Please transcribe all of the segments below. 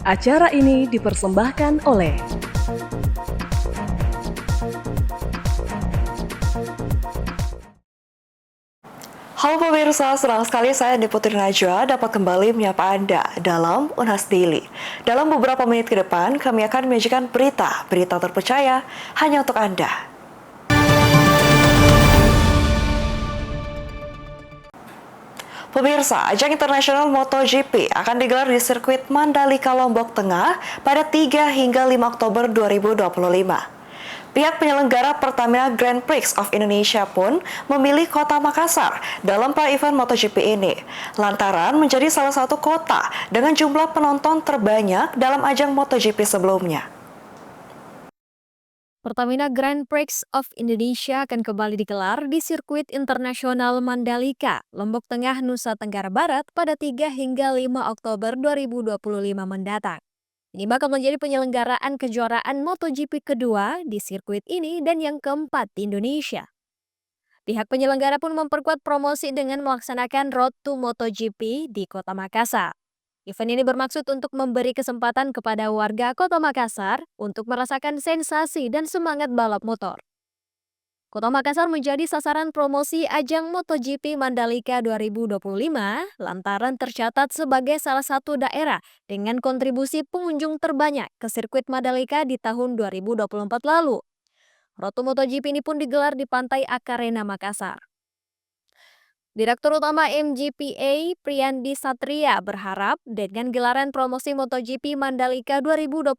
Acara ini dipersembahkan oleh Halo pemirsa, senang sekali saya Putri Najwa dapat kembali menyapa Anda dalam Unhas Daily. Dalam beberapa menit ke depan, kami akan menyajikan berita terpercaya hanya untuk Anda. Pemirsa, ajang internasional MotoGP akan digelar di sirkuit Mandalika, Lombok Tengah pada 3 hingga 5 Oktober 2025. Pihak penyelenggara Pertamina Grand Prix of Indonesia pun memilih kota Makassar dalam pra-event MotoGP ini, lantaran menjadi salah satu kota dengan jumlah penonton terbanyak dalam ajang MotoGP sebelumnya. Pertamina Grand Prix of Indonesia akan kembali digelar di sirkuit internasional Mandalika, Lombok Tengah, Nusa Tenggara Barat pada 3 hingga 5 Oktober 2025 mendatang. Ini bakal menjadi penyelenggaraan kejuaraan MotoGP kedua di sirkuit ini dan yang keempat di Indonesia. Pihak penyelenggara pun memperkuat promosi dengan melaksanakan Road to MotoGP di Kota Makassar. Event ini bermaksud untuk memberi kesempatan kepada warga Kota Makassar untuk merasakan sensasi dan semangat balap motor. Kota Makassar menjadi sasaran promosi ajang MotoGP Mandalika 2025 lantaran tercatat sebagai salah satu daerah dengan kontribusi pengunjung terbanyak ke sirkuit Mandalika di tahun 2024 lalu. Road to MotoGP ini pun digelar di Pantai Akarena, Makassar. Direktur Utama MGPA Priyandi Satria berharap dengan gelaran promosi MotoGP Mandalika 2025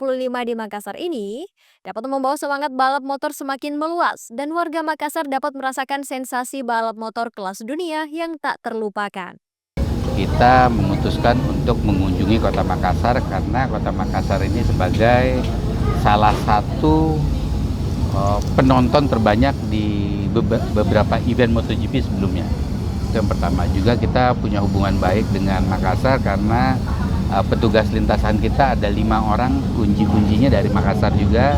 di Makassar ini dapat membawa semangat balap motor semakin meluas dan warga Makassar dapat merasakan sensasi balap motor kelas dunia yang tak terlupakan. Kita memutuskan untuk mengunjungi Kota Makassar karena Kota Makassar ini sebagai salah satu penonton terbanyak di beberapa event MotoGP sebelumnya. Itu yang pertama. Juga kita punya hubungan baik dengan Makassar karena petugas lintasan kita ada 5 orang, kunci-kuncinya dari Makassar juga,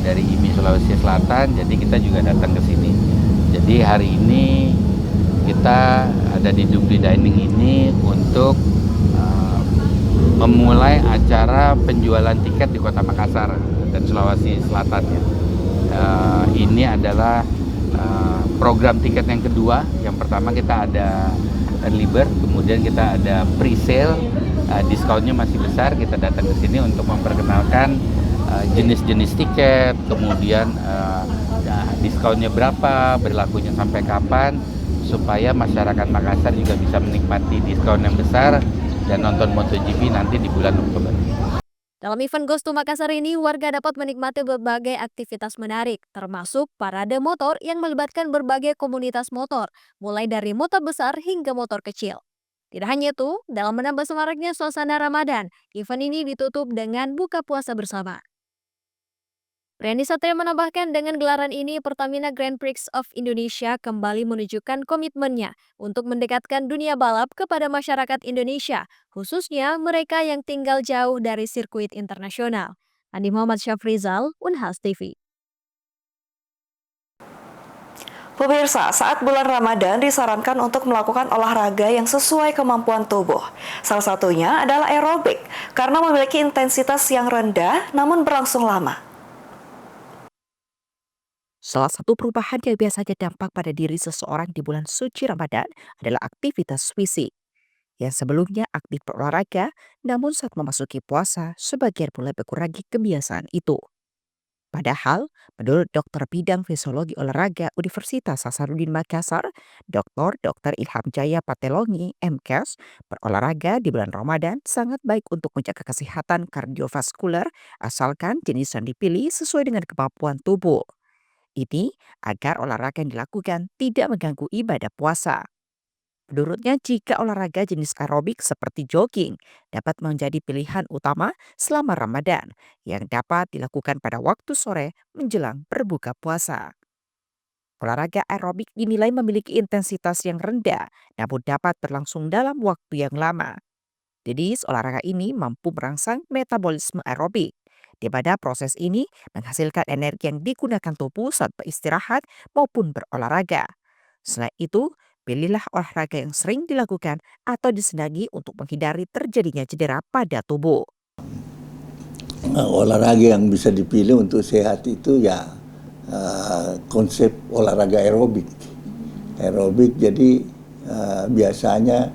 dari IMI Sulawesi Selatan, jadi kita juga datang ke sini. Jadi hari ini kita ada di Dupli Dining ini untuk memulai acara penjualan tiket di Kota Makassar dan Sulawesi Selatan. Ini adalah program tiket yang kedua. Yang pertama kita ada early bird, kemudian kita ada pre-sale, diskonnya masih besar. Kita datang ke sini untuk memperkenalkan jenis-jenis tiket, kemudian diskonnya berapa, berlakunya sampai kapan, supaya masyarakat Makassar juga bisa menikmati diskon yang besar dan nonton MotoGP nanti di bulan Oktober. Dalam event Ghost to Makassar ini, warga dapat menikmati berbagai aktivitas menarik, termasuk parade motor yang melibatkan berbagai komunitas motor, mulai dari motor besar hingga motor kecil. Tidak hanya itu, dalam menambah semaraknya suasana Ramadan, event ini ditutup dengan buka puasa bersama. Priyandi Satria menambahkan dengan gelaran ini Pertamina Grand Prix of Indonesia kembali menunjukkan komitmennya untuk mendekatkan dunia balap kepada masyarakat Indonesia, khususnya mereka yang tinggal jauh dari sirkuit internasional. Andi Muhammad Syafrizal, Unhas TV. Pemirsa, saat bulan Ramadan disarankan untuk melakukan olahraga yang sesuai kemampuan tubuh. Salah satunya adalah aerobik, karena memiliki intensitas yang rendah namun berlangsung lama. Salah satu perubahan yang biasanya dampak pada diri seseorang di bulan suci Ramadan adalah aktivitas fisik. Yang sebelumnya aktif berolahraga, namun saat memasuki puasa, sebagian mulai berkurangi kebiasaan itu. Padahal, menurut dokter bidang fisiologi olahraga Universitas Hasanuddin Makassar, Dr. Ilham Jaya Patelongi, MKes, berolahraga di bulan Ramadan sangat baik untuk menjaga kesehatan kardiovaskuler asalkan jenis yang dipilih sesuai dengan kemampuan tubuh. Ini agar olahraga yang dilakukan tidak mengganggu ibadah puasa. Menurutnya, jika olahraga jenis aerobik seperti jogging dapat menjadi pilihan utama selama Ramadan yang dapat dilakukan pada waktu sore menjelang berbuka puasa. Olahraga aerobik dinilai memiliki intensitas yang rendah namun dapat berlangsung dalam waktu yang lama. Jenis olahraga ini mampu merangsang metabolisme aerobik, di mana proses ini menghasilkan energi yang digunakan tubuh saat beristirahat maupun berolahraga. Selain itu, pilihlah olahraga yang sering dilakukan atau disenangi untuk menghindari terjadinya cedera pada tubuh. olahraga yang bisa dipilih untuk sehat itu ya konsep olahraga aerobik. Aerobik jadi biasanya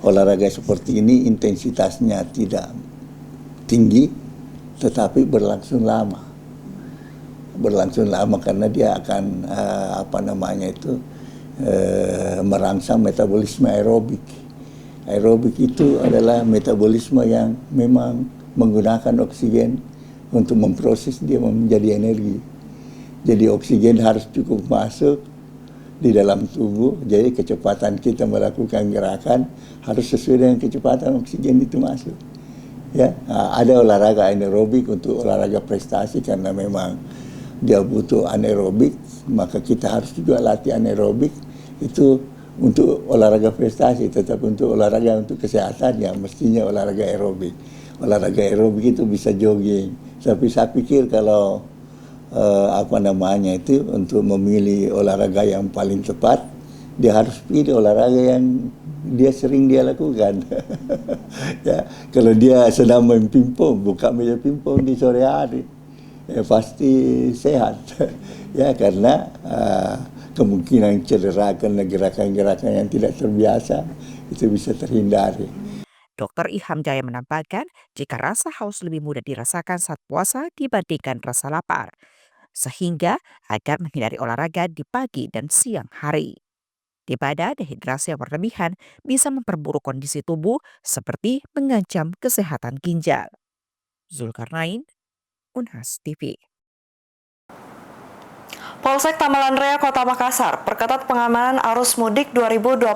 olahraga seperti ini intensitasnya tidak tinggi tetapi berlangsung lama. Berlangsung lama karena dia akan merangsang metabolisme aerobik. Aerobik itu adalah metabolisme yang memang menggunakan oksigen untuk memproses dia menjadi energi. Jadi oksigen harus cukup masuk di dalam tubuh, jadi kecepatan kita melakukan gerakan harus sesuai dengan kecepatan oksigen itu masuk. Ya, ada olahraga anaerobik untuk olahraga prestasi karena memang dia butuh anaerobik, maka kita harus juga latih anaerobik itu untuk olahraga prestasi, tetapi untuk olahraga untuk kesehatan ya mestinya olahraga aerobik. Olahraga aerobik itu bisa jogging, tapi saya pikir kalau untuk memilih olahraga yang paling tepat, dia harus pilih olahraga yang sering dia lakukan. Ya, kalau dia sedang main pingpong, buka meja pingpong di sore hari, ya pasti sehat. Ya, karena kemungkinan cedera karena gerakan-gerakan yang tidak terbiasa itu bisa terhindari. Dr. Ilham Jaya menambahkan, jika rasa haus lebih mudah dirasakan saat puasa dibandingkan rasa lapar, sehingga agar menghindari olahraga di pagi dan siang hari. Di mana dehidrasi yang berlebihan bisa memperburuk kondisi tubuh seperti mengancam kesehatan ginjal. Zulkarnain, Unhas TV. Polsek Tamalan Raya Kota Makassar perketat pengamanan arus mudik 2025.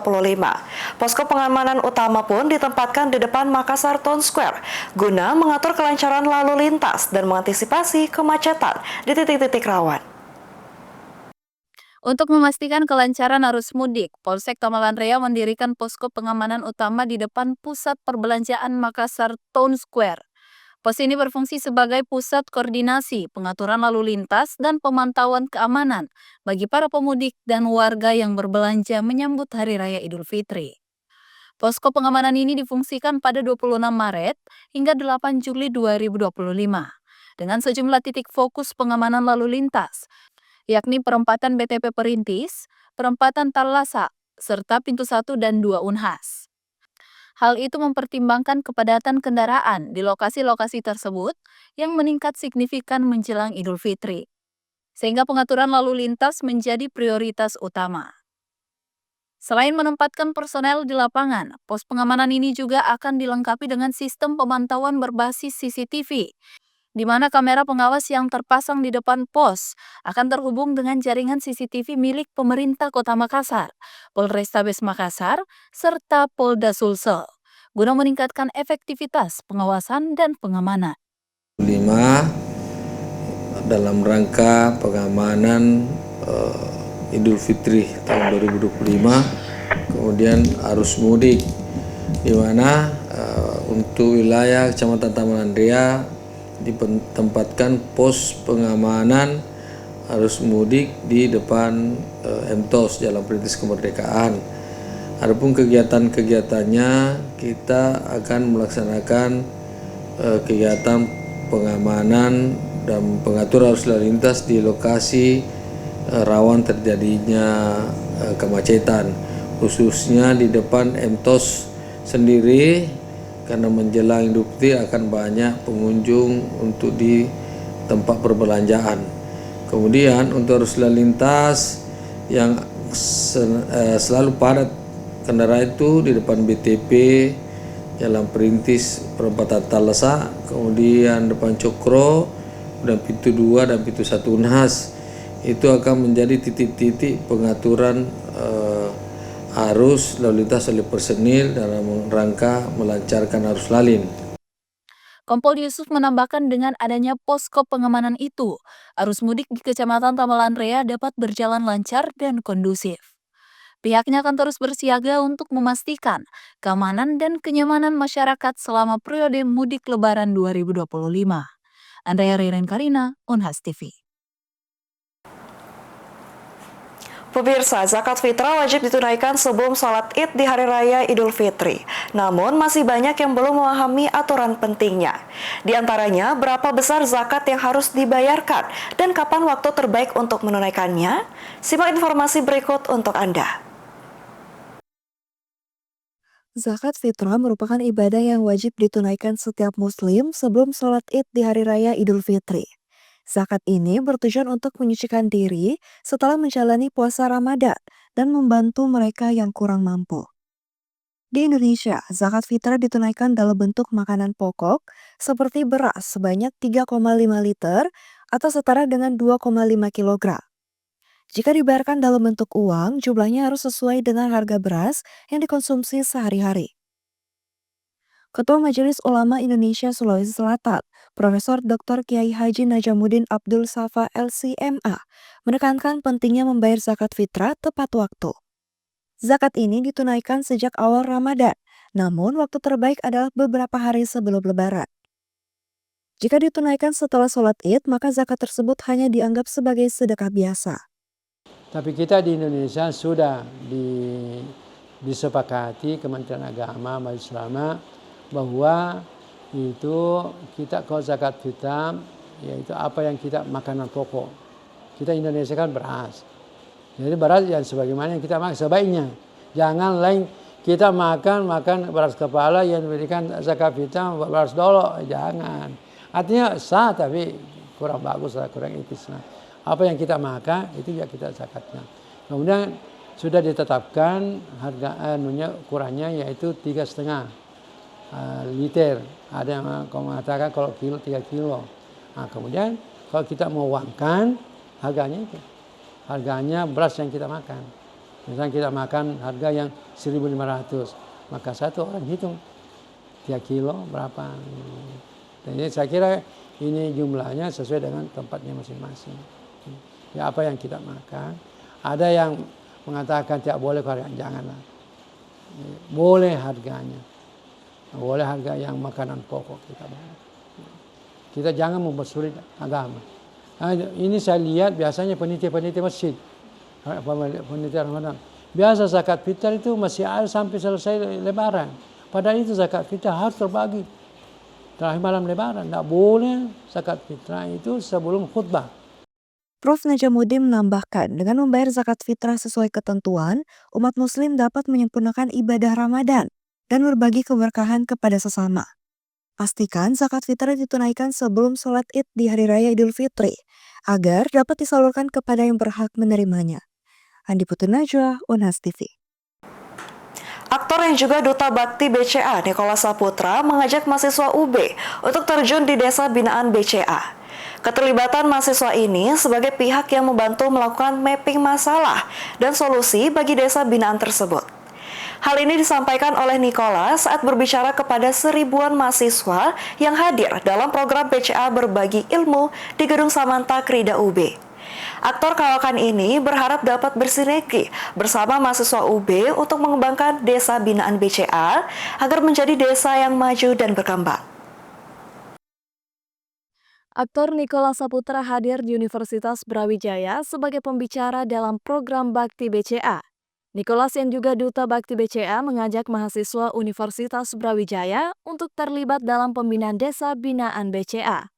Posko pengamanan utama pun ditempatkan di depan Makassar Town Square guna mengatur kelancaran lalu lintas dan mengantisipasi kemacetan di titik-titik rawan. Untuk memastikan kelancaran arus mudik, Polsek Tamalan Raya mendirikan posko pengamanan utama di depan Pusat Perbelanjaan Makassar Town Square. Pos ini berfungsi sebagai pusat koordinasi, pengaturan lalu lintas, dan pemantauan keamanan bagi para pemudik dan warga yang berbelanja menyambut Hari Raya Idul Fitri. Posko pengamanan ini difungsikan pada 26 Maret hingga 8 Juli 2025 dengan sejumlah titik fokus pengamanan lalu lintas, yakni perempatan BTP Perintis, perempatan Talasa, serta pintu 1 dan 2 Unhas. Hal itu mempertimbangkan kepadatan kendaraan di lokasi-lokasi tersebut yang meningkat signifikan menjelang Idul Fitri, sehingga pengaturan lalu lintas menjadi prioritas utama. Selain menempatkan personel di lapangan, pos pengamanan ini juga akan dilengkapi dengan sistem pemantauan berbasis CCTV, di mana kamera pengawas yang terpasang di depan pos akan terhubung dengan jaringan CCTV milik pemerintah Kota Makassar, Polrestabes Makassar, serta Polda Sulsel, guna meningkatkan efektivitas pengawasan dan pengamanan. 5 dalam rangka pengamanan Idul Fitri tahun 2025, kemudian arus mudik, di mana untuk wilayah Kecamatan Tamalan Raya ditempatkan pos pengamanan arus mudik di depan MTOS Jalan Perintis Kemerdekaan. Adapun kegiatan-kegiatannya, kita akan melaksanakan kegiatan pengamanan dan pengatur arus lalu lintas di lokasi rawan terjadinya kemacetan, khususnya di depan MTOS sendiri, karena menjelang Idul Fitri akan banyak pengunjung untuk di tempat perbelanjaan. Kemudian untuk arus lalu lintas yang selalu padat kendaraan itu di depan BTP, Jalan Perintis, perempatan Talasa, kemudian depan Cokro, dan pintu 2 dan pintu 1 Unhas. Itu akan menjadi titik-titik pengaturan arus lalu lintas oleh personil dalam rangka melancarkan arus lalin. Kompol Yusuf menambahkan dengan adanya posko pengamanan itu, arus mudik di Kecamatan Tamalan Raya dapat berjalan lancar dan kondusif. Pihaknya akan terus bersiaga untuk memastikan keamanan dan kenyamanan masyarakat selama periode mudik Lebaran 2025. Andrea Riren Karina, Unhas TV. Pemirsa, zakat fitrah wajib ditunaikan sebelum sholat Id di Hari Raya Idul Fitri. Namun, masih banyak yang belum memahami aturan pentingnya. Di antaranya, berapa besar zakat yang harus dibayarkan dan kapan waktu terbaik untuk menunaikannya? Simak informasi berikut untuk Anda. Zakat fitrah merupakan ibadah yang wajib ditunaikan setiap muslim sebelum sholat Id di Hari Raya Idul Fitri. Zakat ini bertujuan untuk menyucikan diri setelah menjalani puasa Ramadan dan membantu mereka yang kurang mampu. Di Indonesia, zakat fitrah ditunaikan dalam bentuk makanan pokok seperti beras sebanyak 3,5 liter atau setara dengan 2,5 kilogram. Jika dibayarkan dalam bentuk uang, jumlahnya harus sesuai dengan harga beras yang dikonsumsi sehari-hari. Ketua Majelis Ulama Indonesia Sulawesi Selatan, Profesor Dr. Kiai Haji Najamuddin Abdul Safa LCMA, menekankan pentingnya membayar zakat fitrah tepat waktu. Zakat ini ditunaikan sejak awal Ramadan, namun waktu terbaik adalah beberapa hari sebelum Lebaran. Jika ditunaikan setelah sholat Id, maka zakat tersebut hanya dianggap sebagai sedekah biasa. Tapi kita di Indonesia sudah disepakati Kementerian Agama, Majelis Ulama, bahwa itu kita kalau zakat fitrah yaitu apa yang kita makanan pokok. Kita Indonesia kan beras. Jadi beras yang sebagaimana yang kita makan sebaiknya. Jangan lain kita makan beras kepala yang diberikan zakat fitrah beras dolo, jangan. Artinya sah tapi kurang bagus lah, kurang etis lah. Apa yang kita makan itu ya kita zakatnya. Kemudian sudah ditetapkan harga ukurannya yaitu 3,5 liter. Ada yang mengatakan kalau kilo 3 kilo. Nah, kemudian kalau kita mau uangkan harganya itu. Harganya beras yang kita makan. Misalnya kita makan harga yang 1.500, maka satu orang hitung 3 kilo berapa. Jadi saya kira ini jumlahnya sesuai dengan tempatnya masing-masing. Ya apa yang kita makan. Ada yang mengatakan tidak boleh harga, janganlah. Boleh harganya. Boleh harga yang makanan pokok kita bayar. Kita jangan mempersulit agama. Nah, ini saya lihat biasanya panitia-panitia masjid, panitia Ramadan. Biasa zakat fitrah itu masih ada sampai selesai Lebaran. Padahal itu zakat fitrah harus terbagi terakhir malam Lebaran. Tidak boleh zakat fitrah itu sebelum khutbah. Prof. Najamuddin menambahkan, dengan membayar zakat fitrah sesuai ketentuan, umat muslim dapat menyempurnakan ibadah Ramadan dan berbagi keberkahan kepada sesama. Pastikan zakat fitrah ditunaikan sebelum sholat Id di Hari Raya Idul Fitri, agar dapat disalurkan kepada yang berhak menerimanya. Andi Putri Najwa, Unhas TV. Aktor yang juga Duta Bakti BCA, Nicholas Saputra, mengajak mahasiswa UB untuk terjun di Desa Binaan BCA. Keterlibatan mahasiswa ini sebagai pihak yang membantu melakukan mapping masalah dan solusi bagi desa binaan tersebut. Hal ini disampaikan oleh Nicholas saat berbicara kepada seribuan mahasiswa yang hadir dalam program BCA Berbagi Ilmu di Gedung Samanta Krida UB. Aktor kawakan ini berharap dapat bersinergi bersama mahasiswa UB untuk mengembangkan desa binaan BCA agar menjadi desa yang maju dan berkembang. Aktor Nicholas Saputra hadir di Universitas Brawijaya sebagai pembicara dalam program Bakti BCA. Nicholas yang juga Duta Bakti BCA mengajak mahasiswa Universitas Brawijaya untuk terlibat dalam pembinaan desa binaan BCA.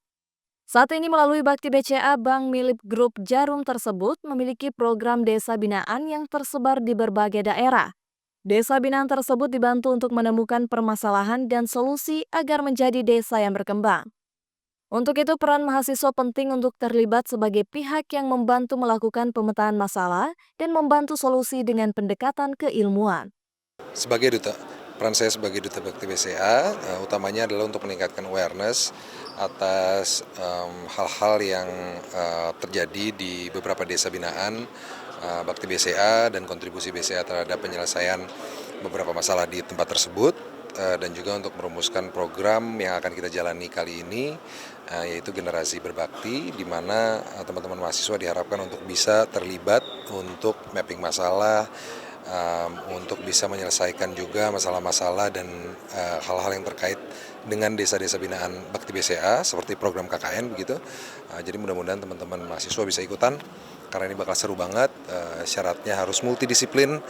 Saat ini melalui Bakti BCA, Bank milik grup Jarum tersebut memiliki program desa binaan yang tersebar di berbagai daerah. Desa binaan tersebut dibantu untuk menemukan permasalahan dan solusi agar menjadi desa yang berkembang. Untuk itu, peran mahasiswa penting untuk terlibat sebagai pihak yang membantu melakukan pemetaan masalah dan membantu solusi dengan pendekatan keilmuan. Sebagai duta, peran saya sebagai Duta Bakti BCA, utamanya adalah untuk meningkatkan awareness atas hal-hal yang terjadi di beberapa desa binaan Bakti BCA dan kontribusi BCA terhadap penyelesaian beberapa masalah di tempat tersebut. Dan juga untuk merumuskan program yang akan kita jalani kali ini, yaitu generasi berbakti, di mana teman-teman mahasiswa diharapkan untuk bisa terlibat untuk mapping masalah, untuk bisa menyelesaikan juga masalah-masalah dan hal-hal yang terkait dengan desa-desa binaan Bakti BCA seperti program KKN begitu. Jadi mudah-mudahan teman-teman mahasiswa bisa ikutan karena ini bakal seru banget. Syaratnya harus multidisiplin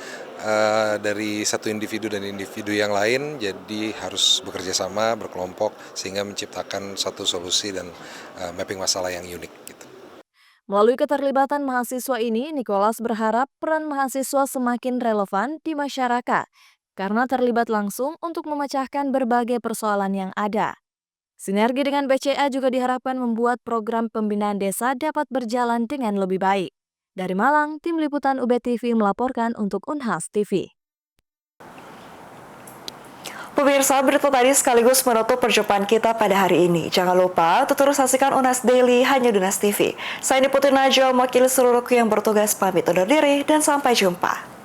dari satu individu dan individu yang lain, jadi harus bekerja sama, berkelompok, sehingga menciptakan satu solusi dan mapping masalah yang unik. Gitu. Melalui keterlibatan mahasiswa ini, Nicholas berharap peran mahasiswa semakin relevan di masyarakat karena terlibat langsung untuk memecahkan berbagai persoalan yang ada. Sinergi dengan BCA juga diharapkan membuat program pembinaan desa dapat berjalan dengan lebih baik. Dari Malang, Tim Liputan UB TV melaporkan untuk Unhas TV. Pemirsa, berita tadi sekaligus menutup perjumpaan kita pada hari ini. Jangan lupa untuk terus saksikan Unas Daily hanya di Unas TV. Saya Putri Najwa, mewakili seluruh kru yang bertugas pamit undur diri dan sampai jumpa.